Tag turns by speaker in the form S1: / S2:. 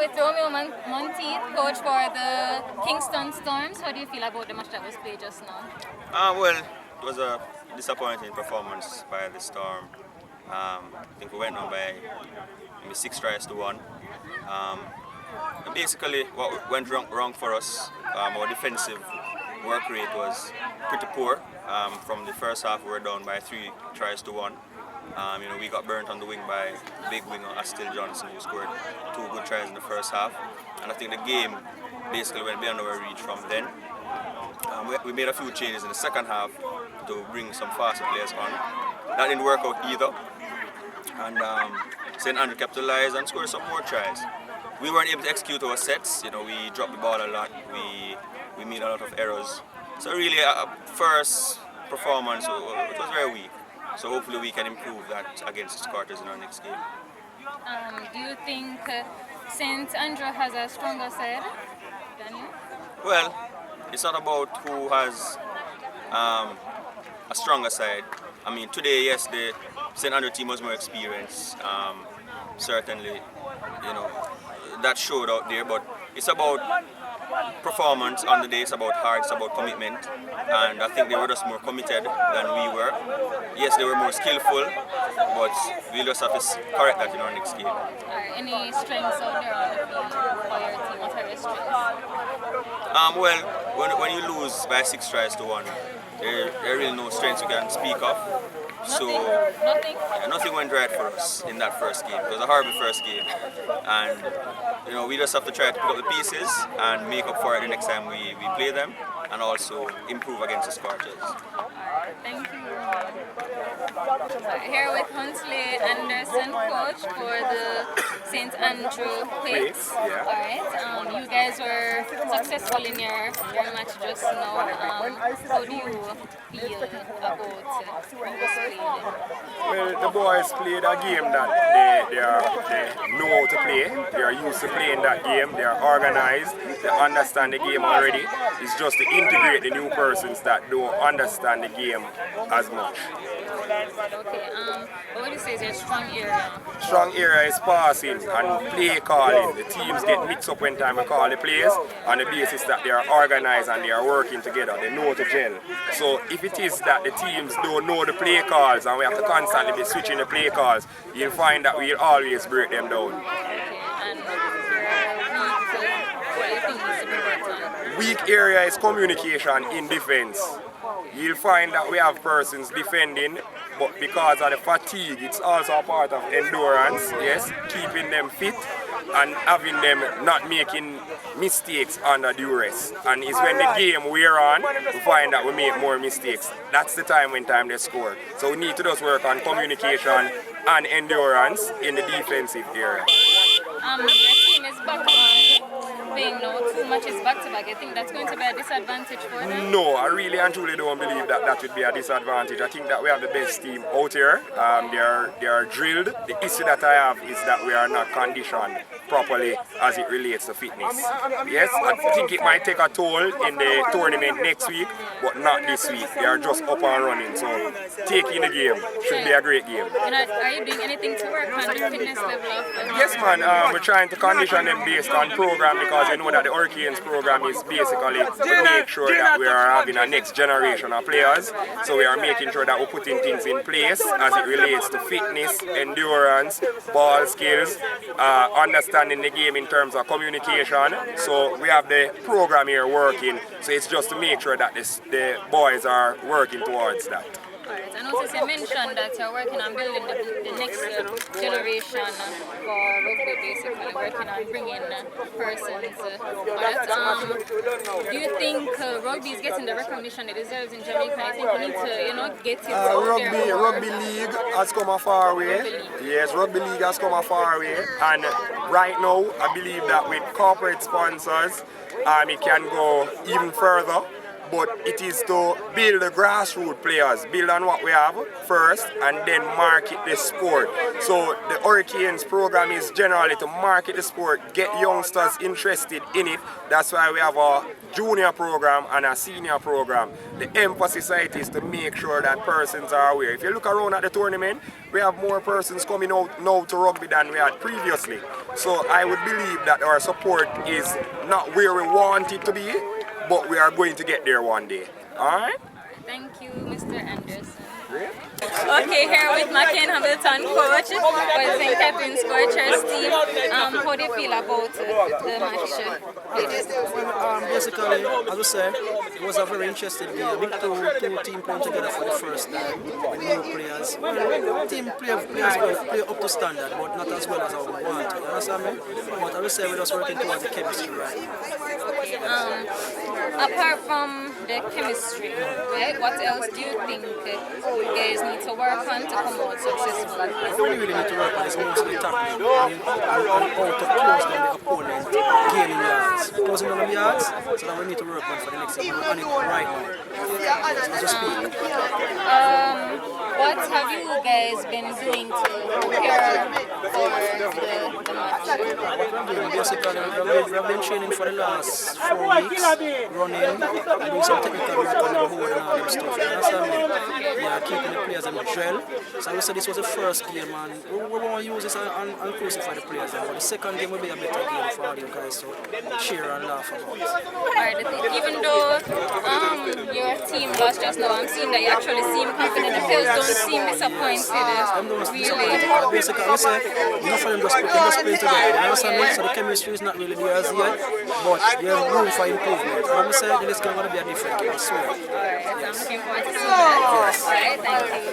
S1: with Romeo Monteith, coach for the Kingston Storms. How do you feel about the match that was played just now?
S2: Well, it was a disappointing performance by the Storm. I think we went on by maybe 6 tries to 1. And basically, what went wrong for us, our defensive work rate was pretty poor. From the first half, we were down by 3 tries to 1. We got burnt on the wing by big winger Astil Johnson, who scored 2 good tries in the first half. And I think the game basically went beyond our reach from then. We made a few changes in the second half to bring some faster players on. That didn't work out either. And St. Andrew capitalized and scored some more tries. We weren't able to execute our sets. We dropped the ball a lot. We made a lot of errors. So really, first performance, it was very weak. So hopefully we can improve that against the Scorchers in our next game.
S1: Do you think St. Andrew has a stronger side, Daniel?
S2: Well, it's not about who has a stronger side. Today, yes, the St. Andrew team was more experienced. Certainly, that showed out there, but it's about performance on the day, it's about heart, it's about commitment, and I think they were just more committed than we were. Yes, they were more skillful, but we just have to correct that in our next game.
S1: Any strengths out there on the field for your team? What are your strengths?
S2: Well, when you lose by 6 tries to 1, there are really no strengths you can speak of.
S1: Nothing?
S2: Yeah, nothing went right for us in that first game. It was a horrible first game, and we just have to try to pick up the pieces and make up for it the next time we play them, and also improve against the Scorchers.
S1: Thank you. Here with Huntsley Anderson, coach for the St. Andrew Quakes.
S3: Yeah.
S1: Alright. You guys were successful in your match just now. How do you feel about this played?
S3: Well, the boys played a game that they know how to play. They are used to playing that game. They are organized. They understand the game already. It's just to integrate the new persons that don't understand the game as much.
S1: Okay, what would you say is your strong area?
S3: Strong area is passing and play calling. The teams get mixed up when time we call the plays on the basis that they are organized and they are working together. They know to gel. So if it is that the teams don't know the play calls and we have to constantly be switching the play calls, you'll find that we'll always break them down. Weak area is communication in defense. You'll find that we have persons defending, but because of the fatigue, it's also a part of endurance, yes, keeping them fit and having them not making mistakes under duress. And it's when the game wear on, we find that we make more mistakes. That's the time when they score. So we need to just work on communication and endurance in the defensive area.
S1: Your team is back on playing now 2 matches back-to-back. I think that's going to be a disadvantage for them?
S3: No, I really and truly don't believe that that would be a disadvantage. I think that we have the best team out here. They are drilled. The issue that I have is that we are not conditioned properly as it relates to fitness. Yes, I think it might take a toll in the tournament next week, but not this week. They are just up and running. So taking the game should be a great game.
S1: Are you doing anything to work on the fitness level of
S3: Yes, man. We're trying to condition them based on program because you know that the Hurricanes program is basically to make sure that we are having a next generation of players. So we are making sure that we're putting things in place as it relates to fitness, endurance, ball skills, understanding the game in terms of communication. So we have the program here working. So it's just to make sure that the boys are working towards that.
S1: Alright, I noticed you mentioned that you're working on building the next generation for rugby, basically working on bringing persons. Do you think rugby is getting the recognition it deserves in Jamaica? I think we need to, get it out there.
S3: Rugby league has come a far way. Yes, rugby league has come a far way, and right now I believe that with corporate sponsors, it can go even further. But it is to build the grassroots players, build on what we have first and then market the sport. So the Hurricanes program is generally to market the sport, get youngsters interested in it. That's why we have a junior program and a senior program. The emphasis is to make sure that persons are aware. If you look around at the tournament, we have more persons coming out now to rugby than we had previously. So I would believe that our support is not where we want it to be, but we are going to get there one day. Alright?
S1: Thank you, Mr. Anderson. Okay, here with Macken Hamilton, coach for the St. Catherine's Scorchers team. How do you feel about the match?
S4: Basically, as I said, it was a very interesting game. Two teams playing together for the first time with new players. Team players play up to standard, but not as well as I would want to. You understand me? But I would say we're just working towards the chemistry, right?
S1: Apart from the chemistry, right, what else do you think you guys need to work on to come out successful?
S4: What we really need to work on is mostly tackling and how to close down the opponent, gaining yards. Closing down the yards, so that we need to work on for the next game. And it right now, as we speak.
S1: What have you guys been doing to prepare for the match?
S4: Basically, we have been training for the last 4 weeks, running, and doing some technical work on the hold and all that stuff. You understand me? We are keeping the players in the drill. So I would say this was the first game, and we want to use this and crucify the players. But the second game will be a better game for all you guys to cheer and laugh about.
S1: Alright, even though your team lost just now, I'm seeing that you actually seem confident. The players don't seem disappointed. Really.
S4: Basically, I say, enough of them just play together. You understand me? So the chemistry is not really there as yet, but there's room for improvement. And I'm saying this game is going to be a different game, I swear.
S1: Alright, I'm looking forward to seeing that. Alright, thank you.